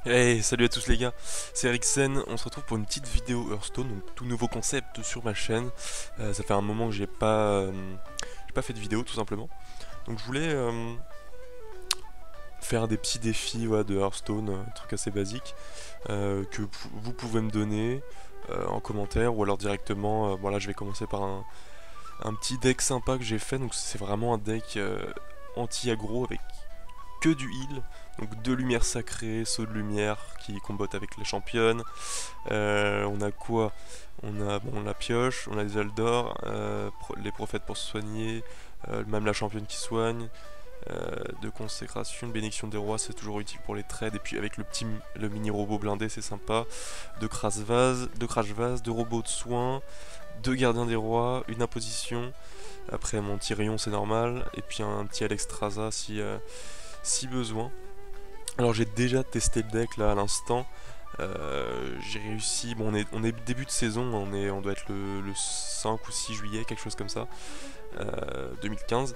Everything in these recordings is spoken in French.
Hey, salut à tous les gars, c'est Eriksen, on se retrouve pour une petite vidéo Hearthstone, donc tout nouveau concept sur ma chaîne. Ça fait un moment que j'ai pas fait de vidéo tout simplement. Donc je voulais faire des petits défis voilà, de Hearthstone, un truc assez basique, que vous pouvez me donner en commentaire ou alors directement. Voilà, je vais commencer par un petit deck sympa que j'ai fait, donc c'est vraiment un deck anti-aggro avec que du heal. Donc deux lumières sacrées, saut de lumière qui combattent avec la championne. On a quoi? On a bon, la pioche, on a les Eldor, les prophètes pour se soigner, même la championne qui soigne. De consécration, de bénédiction des rois, c'est toujours utile pour les trades. Et puis avec le mini robot blindé, c'est sympa. Deux crash vase, deux robots de soins, deux gardiens des rois, une imposition. Après mon Tyrion, c'est normal. Et puis un petit Alexstrasza si besoin. Alors j'ai déjà testé le deck là à l'instant. J'ai réussi. Bon, on est début de saison, on doit être le 5 ou 6 juillet, quelque chose comme ça, 2015.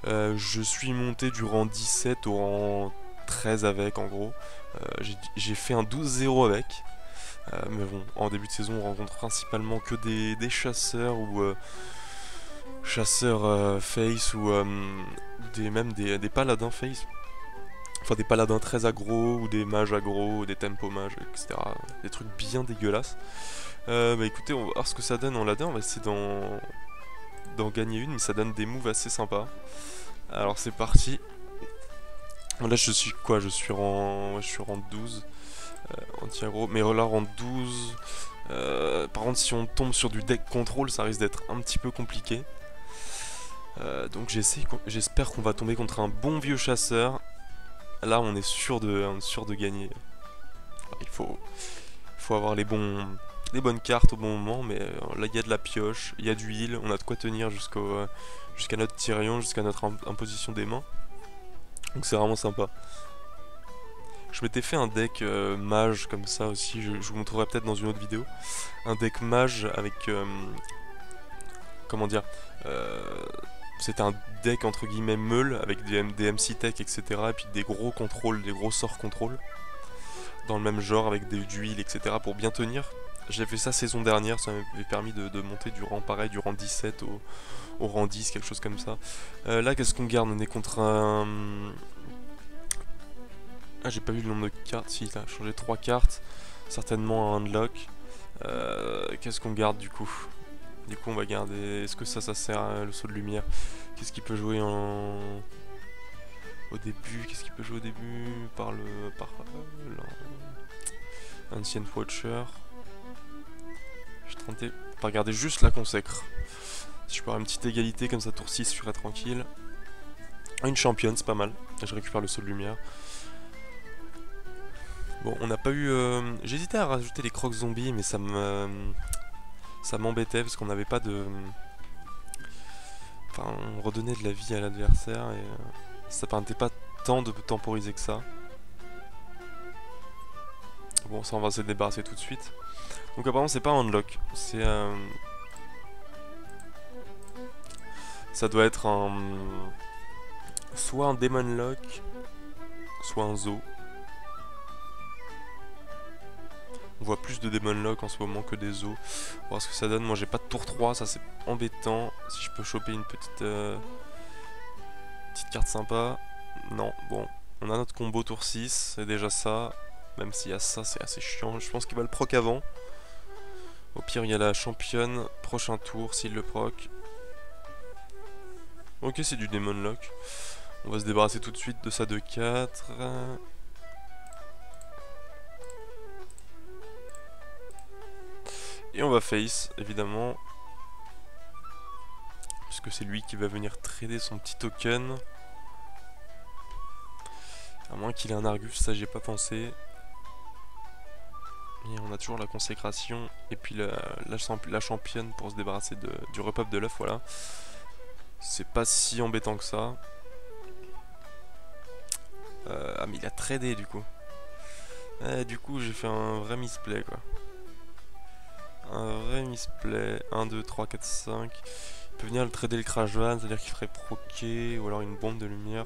Je suis monté du rang 17 au rang 13 avec, en gros. J'ai fait un 12-0 avec. Mais bon, en début de saison, on rencontre principalement que des chasseurs ou chasseurs face ou même des paladins face. Enfin, des paladins très aggro, ou des mages aggro, ou des tempo mages, etc. Des trucs bien dégueulasses. Bah écoutez, on va voir ce que ça donne en ladder. On va essayer d'en gagner une, mais ça donne des moves assez sympas. Alors c'est parti. Là je suis quoi? Je suis rang 12 anti-aggro. Mais là rang 12. Par contre si on tombe sur du deck contrôle, ça risque d'être un petit peu compliqué. Donc j'espère qu'on va tomber contre un bon vieux chasseur. Là on est sûr de gagner. Il faut avoir les bonnes cartes au bon moment, mais là il y a de la pioche, il y a du heal, on a de quoi tenir jusqu'à notre Tyrion, jusqu'à notre imposition des mains. Donc c'est vraiment sympa. Je m'étais fait un deck mage comme ça aussi, je vous montrerai peut-être dans une autre vidéo. Un deck mage avec... comment dire c'était un deck entre guillemets meule avec des MC tech etc. Et puis des gros contrôles, des gros sorts contrôle. Dans le même genre avec du heal etc. pour bien tenir. J'ai fait ça saison dernière, ça m'avait permis de monter du rang pareil, du rang 17 au rang 10, quelque chose comme ça. Là, qu'est-ce qu'on garde? On est contre un... Ah, j'ai pas vu le nombre de cartes. Si, il a changé 3 cartes. Certainement un unlock. Qu'est-ce qu'on garde du coup? Du coup, on va garder... Est-ce que ça sert à le saut de lumière? Qu'est-ce qu'il peut jouer au début? Qu'est-ce qu'il peut jouer au début? Ancient Watcher. Je vais tenter par regarder juste la consacre. Si je peux avoir une petite égalité comme ça, tour 6, je serai tranquille. Une championne, c'est pas mal. Je récupère le saut de lumière. Bon, on n'a pas eu... J'hésitais à rajouter les crocs zombies, mais ça m'embêtait parce qu'on n'avait pas de... Enfin, on redonnait de la vie à l'adversaire et ça permettait pas tant de temporiser que ça. Bon, ça on va se débarrasser tout de suite. Donc apparemment c'est pas un unlock, c'est... Ça doit être soit un Demon Lock, soit un Zoo. On voit plus de Demon Lock en ce moment que des Zoos. On va voir ce que ça donne. Moi j'ai pas de tour 3, ça c'est embêtant. Si je peux choper une petite carte sympa. Non, bon. On a notre combo tour 6, c'est déjà ça. Même s'il y a ça, c'est assez chiant. Je pense qu'il va le proc avant. Au pire, il y a la championne. Prochain tour, s'il le proc. Ok, c'est du Demon Lock. On va se débarrasser tout de suite de ça de 4. Et on va face, évidemment. Puisque c'est lui qui va venir trader son petit token. À moins qu'il ait un Argus, ça j'ai pas pensé. Et on a toujours la consécration. Et puis la championne pour se débarrasser du repop de l'œuf, voilà. C'est pas si embêtant que ça. Ah mais il a tradé du coup. Du coup j'ai fait un vrai misplay quoi. Un vrai misplay. 1, 2, 3, 4, 5. Il peut venir le trader le crash van, c'est-à-dire qu'il ferait proquer ou alors une bombe de lumière.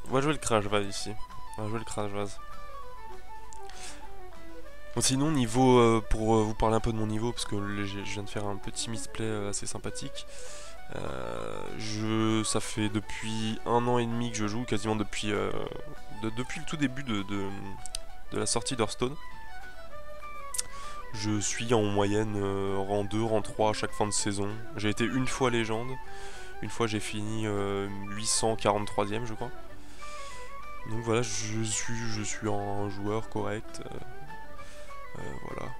On va jouer le crash van ici. On va jouer le crash vase. Bon, sinon, niveau, pour vous parler un peu de mon niveau, parce que je viens de faire un petit misplay assez sympathique. Ça fait depuis 1 an et demi que je joue, quasiment depuis, depuis le tout début de la sortie d'Hearthstone. Je suis en moyenne rang 2, rang 3 à chaque fin de saison. J'ai été une fois légende, une fois j'ai fini 843ème je crois. Donc voilà, je suis un joueur correct. Voilà,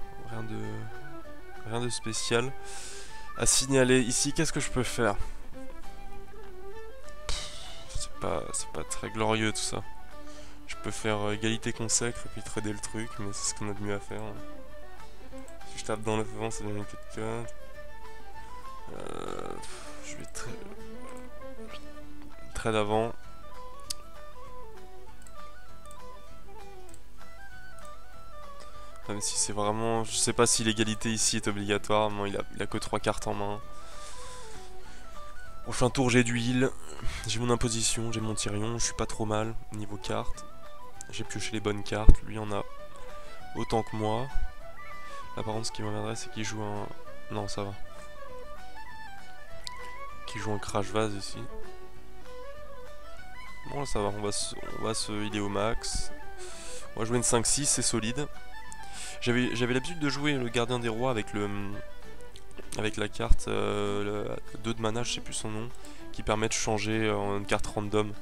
rien de spécial à signaler. Ici, qu'est-ce que je peux faire? C'est pas très glorieux tout ça. Je peux faire égalité consacre et puis trader le truc, mais c'est ce qu'on a de mieux à faire. Si je tape dans le vent, ça devient une 4. Je vais trade avant. Même si c'est vraiment... Je sais pas si l'égalité ici est obligatoire, il a que 3 cartes en main. Prochain tour j'ai du heal, j'ai mon imposition, j'ai mon Tyrion, je suis pas trop mal niveau carte. J'ai pioché les bonnes cartes, lui en a autant que moi. Là par contre ce qui m'emmerderait c'est qu'il joue un... Non ça va. Qu'il joue un crash vase ici. Bon là ça va, on va se healer au max. On va jouer une 5-6, c'est solide. J'avais l'habitude de jouer le gardien des rois avec la carte 2 de mana, je sais plus son nom, qui permet de changer en une carte random.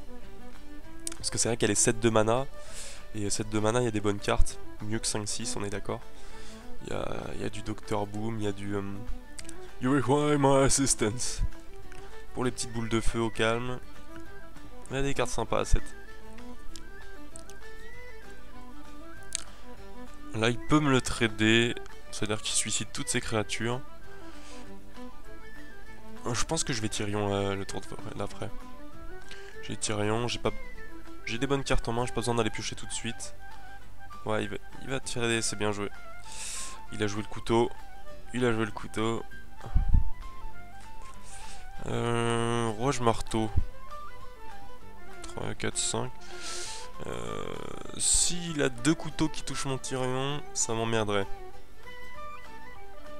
Parce que c'est vrai qu'elle est 7 de mana, et 7 de mana il y a des bonnes cartes, mieux que 5-6, on est d'accord. Il y a du Dr Boom, il y a du You require my assistance. Pour les petites boules de feu au calme. Il y a des cartes sympas à 7. Là il peut me le trader, c'est-à-dire qu'il suicide toutes ses créatures. Je pense que je vais Tyrion le tour d'après. J'ai Tyrion, j'ai des bonnes cartes en main, j'ai pas besoin d'aller piocher tout de suite. Ouais, il va tirer, c'est bien joué. Il a joué le couteau. Rouge marteau. 3, 4, 5. S'il a 2 couteaux qui touchent mon Tyrion, ça m'emmerderait.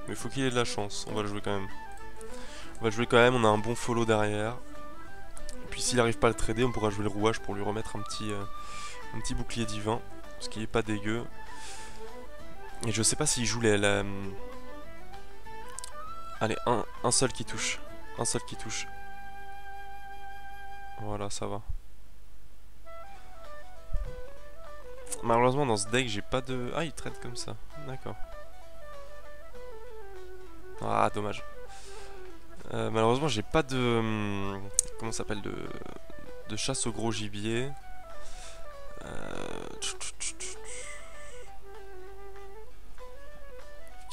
Mais il faut qu'il ait de la chance, on va le jouer quand même. On a un bon follow derrière. Et puis s'il n'arrive pas à le trader, on pourra jouer le rouage pour lui remettre un petit bouclier divin. Ce qui est pas dégueu. Et je sais pas s'il joue Allez, un seul qui touche. Voilà, ça va. Malheureusement dans ce deck j'ai pas de... Ah il traite comme ça, d'accord. Ah dommage. Malheureusement j'ai pas de... comment ça s'appelle, de chasse au gros gibier.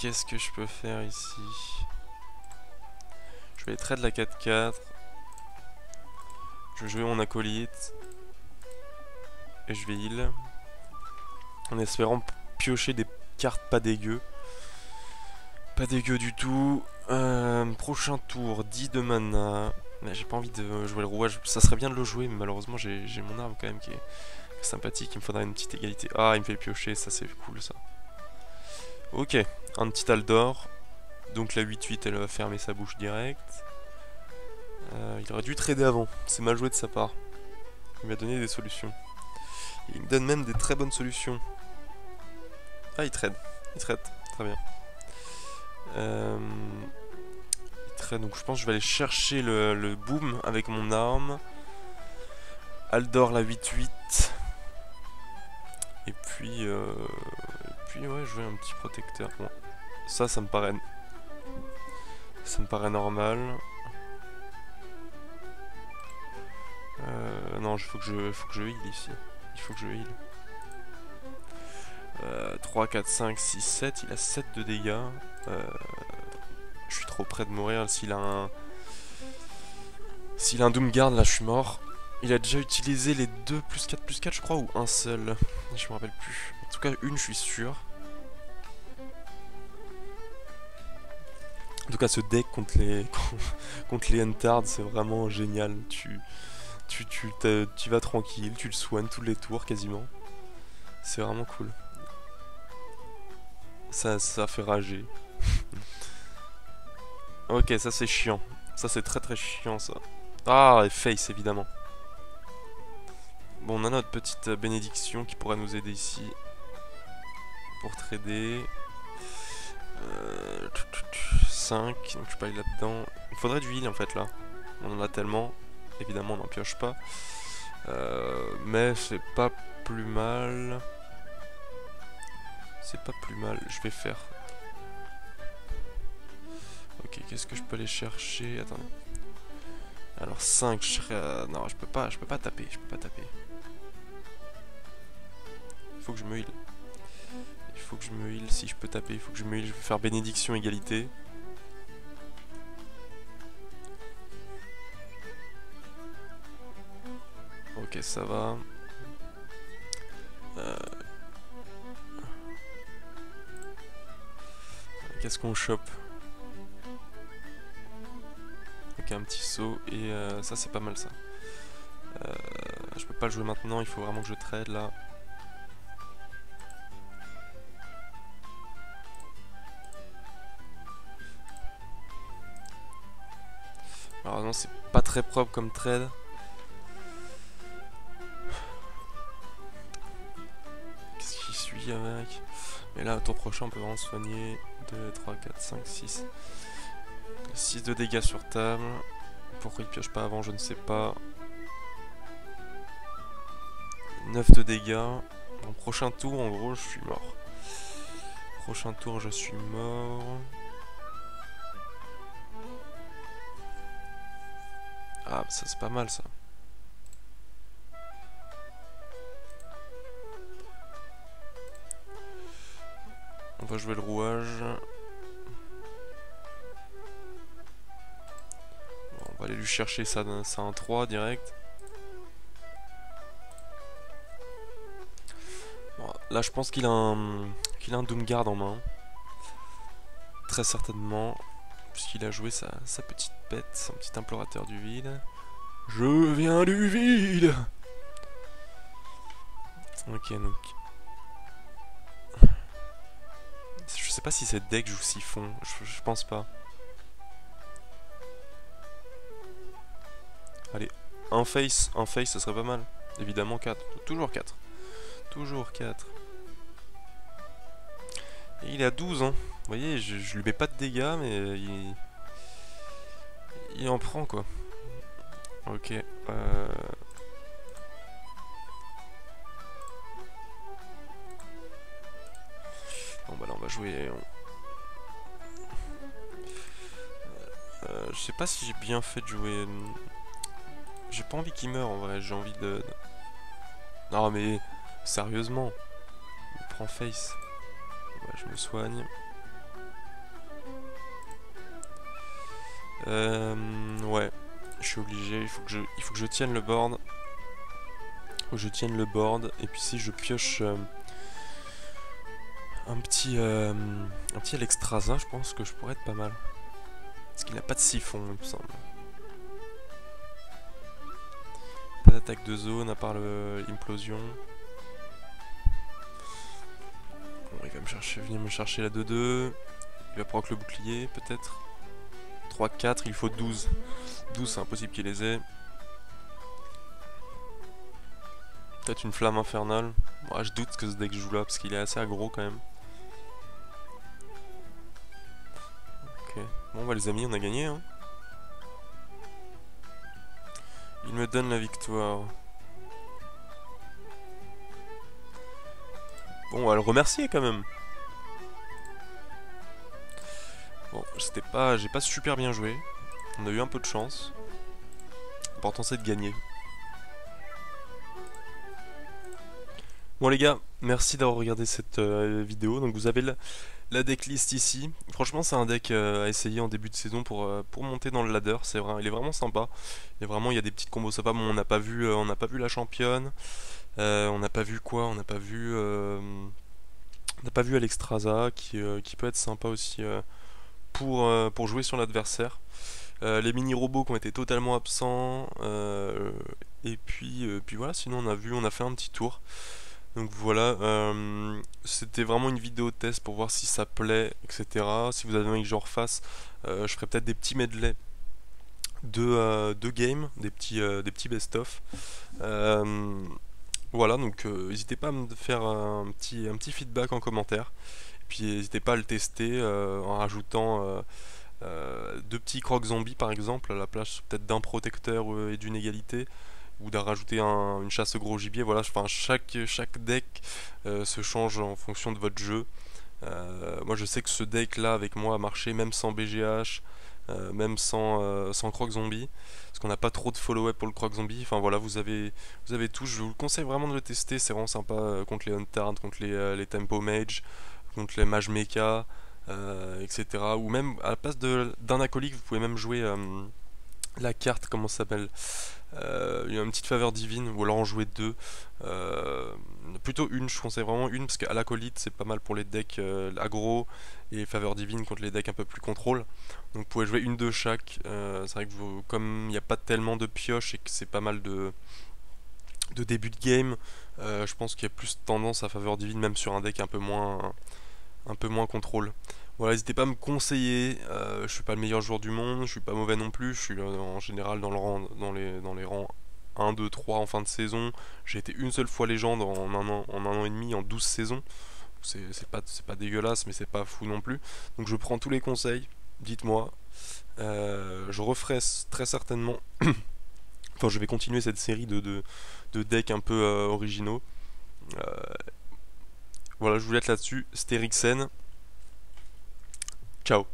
Qu'est-ce que je peux faire ici? Je vais trade la 4-4. Je vais jouer mon acolyte. Et je vais heal. En espérant piocher des cartes pas dégueu. Pas dégueu du tout. Prochain tour, 10 de mana. J'ai pas envie de jouer le rouage. Ça serait bien de le jouer, mais malheureusement j'ai mon arme quand même qui est sympathique. Il me faudrait une petite égalité. Ah, il me fait piocher, ça c'est cool ça. Ok, un petit Aldor. Donc la 8-8 elle va fermer sa bouche direct. Il aurait dû trader avant. C'est mal joué de sa part. Il m'a donné des solutions. Il me donne même des très bonnes solutions. Ah, il trade. Très bien. Il trade, donc je pense que je vais aller chercher le boom avec mon arme. Aldor la 8-8. Et puis ouais, je vais un petit protecteur. Bon, ça me paraît normal. Non, il faut que je heal ici. Il faut que je heal. 3, 4, 5, 6, 7. Il a 7 de dégâts. Je suis trop près de mourir. S'il a un Doomguard, là je suis mort. Il a déjà utilisé les 2 +4 +4 je crois, ou un seul. Je me rappelle plus. En tout cas une je suis sûr. En tout cas ce deck contre les Entard c'est vraiment génial. Tu tu vas tranquille, tu le soignes tous les tours quasiment. C'est vraiment cool. Ça fait rager. Ok, ça c'est chiant. Ça c'est très très chiant ça. Ah, et Face évidemment. Bon, on a notre petite bénédiction qui pourra nous aider ici. Pour trader. 5, donc je peux aller là-dedans. Il faudrait du heal en fait là. On en a tellement. Évidemment on n'en pioche pas. Mais c'est pas plus mal. C'est pas plus mal. Je vais faire. Ok, qu'est-ce que je peux aller chercher? Attendez. Alors 5, je serais... non, je peux pas taper, je peux pas taper. Il faut que je me heal. Il faut que je me heal, si je peux taper, il faut que je me heal. Je vais faire bénédiction, égalité. Ok, ça va. Qu'est-ce qu'on chope? Ok, un petit saut, et ça c'est pas mal ça. Je peux pas le jouer maintenant, il faut vraiment que je trade là. Alors non, c'est pas très propre comme trade. Qu'est-ce qui suit avec? Mais là, au tour prochain, on peut vraiment soigner. 2, 3, 4, 5, 6. 6 de dégâts sur table. Pourquoi il pioche pas avant, je ne sais pas. 9 de dégâts. Mon prochain tour, en gros, je suis mort. Prochain tour, je suis mort. Ah, ça c'est pas mal ça. On va jouer le rouage. Bon, on va aller lui chercher ça un 3 direct. Bon, là je pense qu'il a un Doomguard en main. Très certainement. Puisqu'il a joué sa petite bête, son petit implorateur du vide. Je viens du vide. Ok, donc... je sais pas si cette deck joue siphon, je pense pas. Allez, un face, ça serait pas mal. Évidemment 4, toujours 4. Toujours 4. Et il est à 12, hein. Vous voyez, je lui mets pas de dégâts, mais il en prend, quoi. Ok. Bon, bah là, on va jouer... je sais pas si j'ai bien fait de jouer... J'ai pas envie qu'il meure, en vrai. J'ai envie de... Non, mais... Sérieusement. Il prend face. Ouais, je me soigne. Ouais, je suis obligé, il faut que je tienne le board. Il faut que je tienne le board. Et puis si je pioche un petit Alexstrasza, je pense que je pourrais être pas mal. Parce qu'il n'a pas de siphon, il me semble. Pas d'attaque de zone à part l'implosion. Bon, il va venir me chercher la 2-2. Il va proc le bouclier, peut-être. 3, 4, il faut 12. 12, c'est impossible qu'il les ait. Peut-être une flamme infernale. Moi, je doute que ce deck joue là, parce qu'il est assez aggro quand même. Ok. Bon, bah les amis, on a gagné, hein. Il me donne la victoire. Bon, on va le remercier quand même. Bon, j'ai pas super bien joué. On a eu un peu de chance. L'important c'est de gagner. Bon les gars, merci d'avoir regardé cette vidéo. Donc vous avez la decklist ici. Franchement c'est un deck à essayer en début de saison pour monter dans le ladder. C'est vrai, il est vraiment sympa. Il y a des petites combos sympas. Bon, on n'a pas vu la championne. On n'a pas vu quoi? On n'a pas vu Alexstrasza qui peut être sympa aussi pour jouer sur l'adversaire. Les mini-robots qui ont été totalement absents. Et puis voilà, sinon on a fait un petit tour. Donc voilà, c'était vraiment une vidéo test pour voir si ça plaît, etc. Si vous avez envie que j'en refasse, je ferai peut-être des petits medley de games, des petits best-of. Euh, voilà, donc n'hésitez pas à me faire un petit feedback en commentaire. Et puis n'hésitez pas à le tester en rajoutant deux petits crocs zombies par exemple, à la place peut-être d'un protecteur et d'une égalité, ou d'en rajouter une chasse au gros gibier. Voilà, enfin, chaque deck se change en fonction de votre jeu. Moi je sais que ce deck là avec moi a marché même sans BGH, même sans croc zombie, parce qu'on n'a pas trop de follow-up pour le croc zombie. Enfin voilà, vous avez tout. Je vous le conseille vraiment de le tester, c'est vraiment sympa contre les Huntard, contre les Tempo Mage, contre les Mage Mecha, etc. Ou même à la place d'un acolyte, vous pouvez même jouer la carte, comment ça s'appelle, il y a une petite faveur divine, ou alors en jouer deux. Euh, Plutôt une, je conseille vraiment une, parce qu'à l'acolyte c'est pas mal pour les decks aggro, et faveur divine contre les decks un peu plus contrôle. Donc vous pouvez jouer une de chaque. C'est vrai que comme il n'y a pas tellement de pioches et que c'est pas mal de début de game, je pense qu'il y a plus tendance à faveur divine, même sur un deck un peu moins contrôle. Voilà, n'hésitez pas à me conseiller. Je suis pas le meilleur joueur du monde, je suis pas mauvais non plus. Je suis en général dans les rangs 1, 2, 3 en fin de saison. J'ai été une seule fois légende en un an et demi, en 12 saisons. C'est pas dégueulasse, mais c'est pas fou non plus. Donc je prends tous les conseils. Dites-moi. Je referai très certainement. Enfin, je vais continuer cette série de decks un peu originaux. Euh, voilà, je vous laisse là-dessus. C'était Rixen. Ciao.